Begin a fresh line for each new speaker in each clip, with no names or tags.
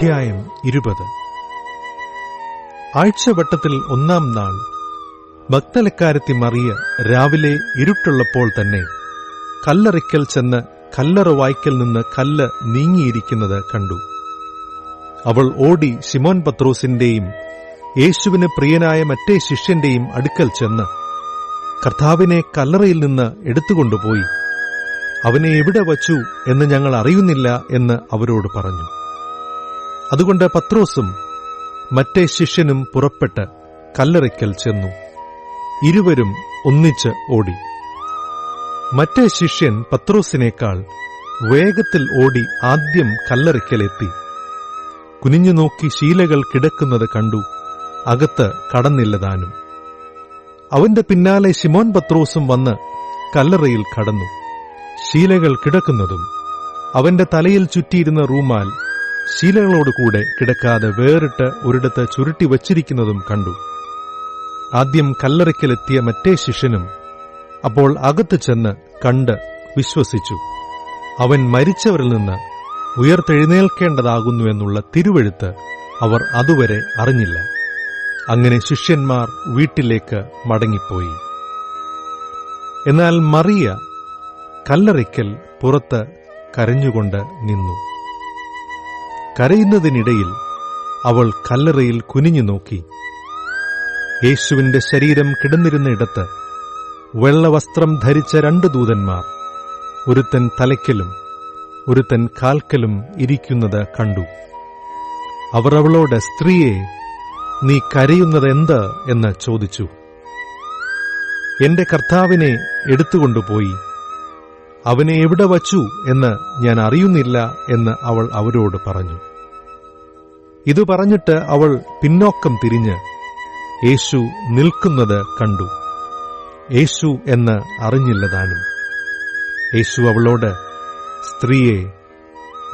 അധ്യായം 20. ആഴ്ചവട്ടത്തിൽ 1-ാം നാൾ മഗ്ദലക്കാരത്തി മറിയ രാവിലെ ഇരുട്ടുള്ളപ്പോൾ തന്നെ കല്ലറയ്ക്കൽ ചെന്ന് കല്ലറ വായ്ക്കൽ നിന്ന് കല്ല് നീങ്ങിയിരിക്കുന്നത് കണ്ടു. അവൾ ഓടി ശിമോൻ പത്രോസിന്റെയും യേശുവിന് പ്രിയനായ മറ്റേ ശിഷ്യന്റെയും അടുക്കൽ ചെന്ന്, കർത്താവിനെ കല്ലറയിൽ നിന്ന് എടുത്തുകൊണ്ടുപോയി, അവനെ എവിടെ വച്ചു എന്ന് ഞങ്ങൾ അറിയുന്നില്ല എന്ന് അവരോട് പറഞ്ഞു. അതുകൊണ്ട് പത്രോസും മറ്റേ ശിഷ്യനും പുറപ്പെട്ട് കല്ലറയ്ക്കൽ ചെന്നു. ഇരുവരും ഒന്നിച്ച് ഓടി. മറ്റേ ശിഷ്യൻ പത്രോസിനേക്കാൾ വേഗത്തിൽ ഓടി ആദ്യം കല്ലറയ്ക്കലെത്തി. കുനിഞ്ഞു നോക്കി ശീലകൾ കിടക്കുന്നത് കണ്ടു, അകത്ത് കടന്നില്ലതാനും. അവന്റെ പിന്നാലെ ശിമോൻ പത്രോസും വന്ന് കല്ലറയിൽ കടന്നു. ശീലകൾ കിടക്കുന്നതും അവന്റെ തലയിൽ ചുറ്റിയിരുന്ന റൂമാൽ ശീലകളോടുകൂടെ കിടക്കാതെ വേറിട്ട് ഒരിടത്ത് ചുരുട്ടി വച്ചിരിക്കുന്നതും കണ്ടു. ആദ്യം കല്ലറയ്ക്കലെത്തിയ മറ്റേ ശിഷ്യനും അപ്പോൾ അകത്ത് ചെന്ന് കണ്ട് വിശ്വസിച്ചു. അവൻ മരിച്ചവരിൽ നിന്ന് ഉയർത്തെഴുന്നേൽക്കേണ്ടതാകുന്നുവെന്നുള്ള തിരുവെഴുത്ത് അവർ അതുവരെ അറിഞ്ഞില്ല. അങ്ങനെ ശിഷ്യന്മാർ വീട്ടിലേക്ക് മടങ്ങിപ്പോയി. എന്നാൽ മറിയ കല്ലറയ്ക്കൽ പുറത്ത് കരഞ്ഞുകൊണ്ട് നിന്നു. കരയുന്നതിനിടയിൽ അവൾ കല്ലറയിൽ കുനിഞ്ഞു നോക്കി. യേശുവിന്റെ ശരീരം കിടന്നിരുന്ന ഇടത്ത് വെള്ളവസ്ത്രം ധരിച്ച 2 ദൂതന്മാർ, ഒരുത്തൻ തലയ്ക്കലും ഒരുത്തൻ കാൽക്കലും ഇരിക്കുന്നത് കണ്ടു. അവർ അവളോട്, സ്ത്രീയെ, നീ കരയുന്നതെന്ത് എന്ന് ചോദിച്ചു. എന്റെ കർത്താവിനെ എടുത്തുകൊണ്ടുപോയി, അവനെ എവിടെ വച്ചു എന്ന് ഞാൻ അറിയുന്നില്ല എന്ന് അവൾ അവരോട് പറഞ്ഞു. ഇത് പറഞ്ഞിട്ട് അവൾ പിന്നോക്കം തിരിഞ്ഞ് യേശു നിൽക്കുന്നത് കണ്ടു. യേശു എന്ന് അറിഞ്ഞില്ലതാനും. യേശു അവളോട്, സ്ത്രീയെ,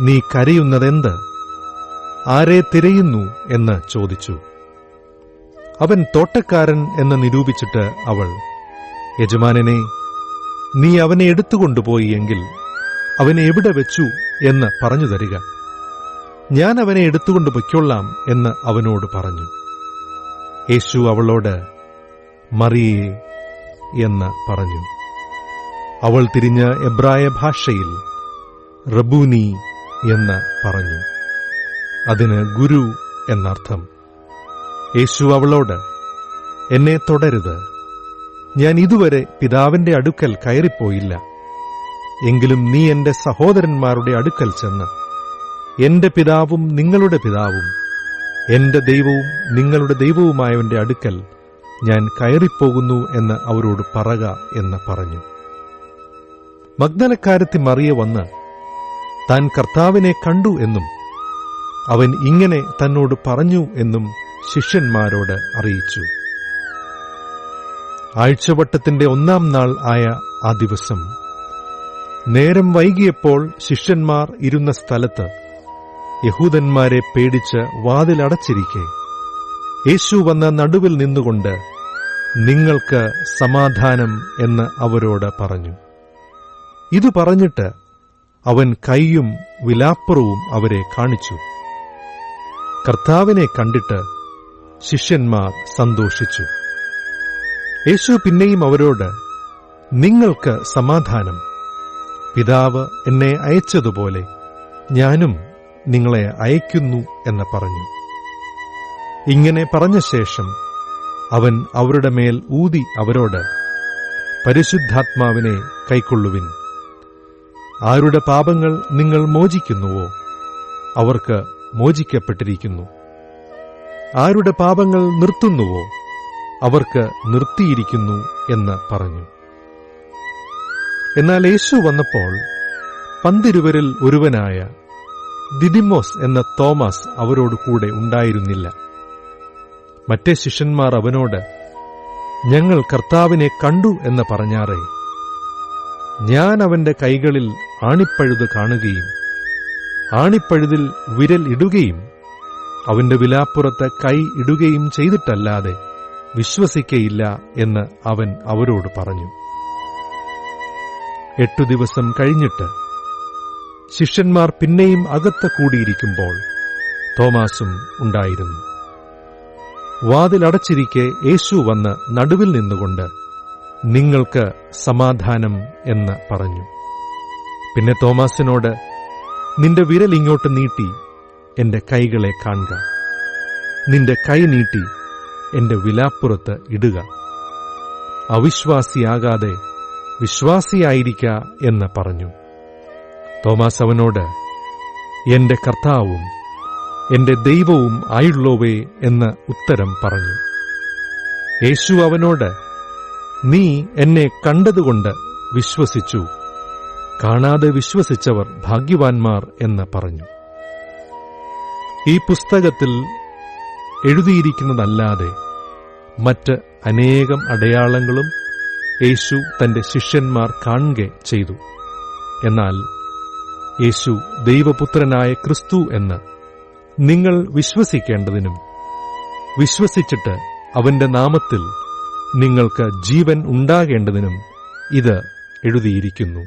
നീ കരയുന്നതെന്ത്? ആരെ തിരയുന്നു എന്ന് ചോദിച്ചു. അവൻ തോട്ടക്കാരൻ എന്ന് നിരൂപിച്ചിട്ട് അവൾ, യജമാനനെ, നീ അവനെ എടുത്തുകൊണ്ടുപോയി എങ്കിൽ അവനെ എവിടെ വെച്ചു എന്ന് പറഞ്ഞു തരിക, ഞാൻ അവനെ എടുത്തുകൊണ്ട് പൊയ്ക്കൊള്ളാം എന്ന് അവനോട് പറഞ്ഞു. യേശു അവളോട്, മറിയേ എന്ന് പറഞ്ഞു. അവൾ തിരിഞ്ഞ് എബ്രായ ഭാഷയിൽ റബ്ബൂനി എന്ന് പറഞ്ഞു. അതിന് ഗുരു എന്നർത്ഥം. യേശു അവളോട്, എന്നെ തൊടരുത്, ഞാൻ ഇതുവരെ പിതാവിന്റെ അടുക്കൽ കയറിപ്പോയില്ല. എങ്കിലും നീ എന്റെ സഹോദരന്മാരുടെ അടുക്കൽ ചെന്ന്, എന്റെ പിതാവും നിങ്ങളുടെ പിതാവും എന്റെ ദൈവവും നിങ്ങളുടെ ദൈവവുമായവന്റെ അടുക്കൽ ഞാൻ കയറിപ്പോകുന്നു എന്ന് അവരോട് പറക എന്ന് പറഞ്ഞു. മഗ്ദലക്കാരത്തി മറിയ വന്ന് താൻ കർത്താവിനെ കണ്ടു എന്നും അവൻ ഇങ്ങനെ തന്നോട് പറഞ്ഞു എന്നും ശിഷ്യന്മാരോട് അറിയിച്ചു. ആഴ്ചവട്ടത്തിന്റെ 1-ാം നാൾ ആയ ആ ദിവസം നേരം വൈകിയപ്പോൾ ശിഷ്യന്മാർ ഇരുന്ന സ്ഥലത്ത് യഹൂദന്മാരെ പേടിച്ച് വാതിലടച്ചിരിക്കെ യേശു വന്ന നടുവിൽ നിന്നുകൊണ്ട്, നിങ്ങൾക്ക് സമാധാനം എന്ന് അവരോട് പറഞ്ഞു. ഇതു പറഞ്ഞിട്ട് അവൻ കൈയും വിലാപ്പുറവും അവരെ കാണിച്ചു. കർത്താവിനെ കണ്ടിട്ട് ശിഷ്യന്മാർ സന്തോഷിച്ചു. യേശു പിന്നെയും അവരോട്, നിങ്ങൾക്ക് സമാധാനം. പിതാവ് എന്നെ അയച്ചതുപോലെ ഞാനും നിങ്ങളെ അയക്കുന്നു എന്ന് പറഞ്ഞു. ഇങ്ങനെ പറഞ്ഞ ശേഷം അവൻ അവരുടെ മേൽ ഊതി അവരോട്, പരിശുദ്ധാത്മാവിനെ കൈക്കൊള്ളുവിൻ. ആരുടെ പാപങ്ങൾ നിങ്ങൾ മോചിക്കുന്നുവോ അവർക്ക് മോചിക്കപ്പെട്ടിരിക്കുന്നു. ആരുടെ പാപങ്ങൾ നിർത്തുന്നുവോ അവർക്ക് നിർത്തിയിരിക്കുന്നു എന്ന് പറഞ്ഞു. എന്നാൽ യേശു വന്നപ്പോൾ 12 ഒരുവനായ ദിദിമോസ് എന്ന തോമസ് അവരോട് കൂടെ ഉണ്ടായിരുന്നില്ല. മറ്റേ ശിഷ്യന്മാർ അവനോട്, ഞങ്ങൾ കർത്താവിനെ കണ്ടു എന്ന് പറഞ്ഞാറേ. ഞാൻ അവന്റെ കൈകളിൽ ആണിപ്പഴുത് കാണുകയും ആണിപ്പഴുതിൽ വിരൽ ഇടുകയും അവന്റെ വിലാപ്പുറത്ത് കൈ ഇടുകയും ചെയ്തിട്ടല്ലാതെ വിശ്വസിക്കയില്ല എന്ന് അവൻ അവരോട് പറഞ്ഞു. 8 ദിവസം കഴിഞ്ഞിട്ട് ശിഷ്യന്മാർ പിന്നെയും അകത്ത് കൂടിയിരിക്കുമ്പോൾ തോമാസും ഉണ്ടായിരുന്നു. വാതിലടച്ചിരിക്കെ യേശു വന്ന് നടുവിൽ നിന്നുകൊണ്ട്, നിങ്ങൾക്ക് സമാധാനം എന്ന് പറഞ്ഞു. പിന്നെ തോമാസിനോട്, നിന്റെ വിരൽ ഇങ്ങോട്ട് നീട്ടി എന്റെ കൈകളെ കാണുക, നിന്റെ കൈ നീട്ടി എന്റെ വിലാപ്പുറത്ത് ഇടുക, അവിശ്വാസിയാകാതെ വിശ്വാസിയായിരിക്ക എന്ന് പറഞ്ഞു. തോമാസ് അവനോട്, എന്റെ കർത്താവും എന്റെ ദൈവവും ആയുള്ളോവേ എന്ന് ഉത്തരം പറഞ്ഞു. യേശു അവനോട്, നീ എന്നെ കണ്ടതുകൊണ്ട് വിശ്വസിച്ചു, കാണാതെ വിശ്വസിച്ചവർ ഭാഗ്യവാന്മാർ എന്ന് പറഞ്ഞു. ഈ പുസ്തകത്തിൽ എഴുതിയിരിക്കുന്നതല്ലാതെ മറ്റ് അനേകം അടയാളങ്ങളും യേശു തന്റെ ശിഷ്യന്മാർ കാണുക ചെയ്തു. എന്നാൽ യേശു ദൈവപുത്രനായ ക്രിസ്തു എന്ന് നിങ്ങൾ വിശ്വസിക്കേണ്ടതിനും വിശ്വസിച്ചിട്ട് അവന്റെ നാമത്തിൽ നിങ്ങൾക്ക് ജീവൻ ഉണ്ടാകേണ്ടതിനും ഇത് എഴുതിയിരിക്കുന്നു.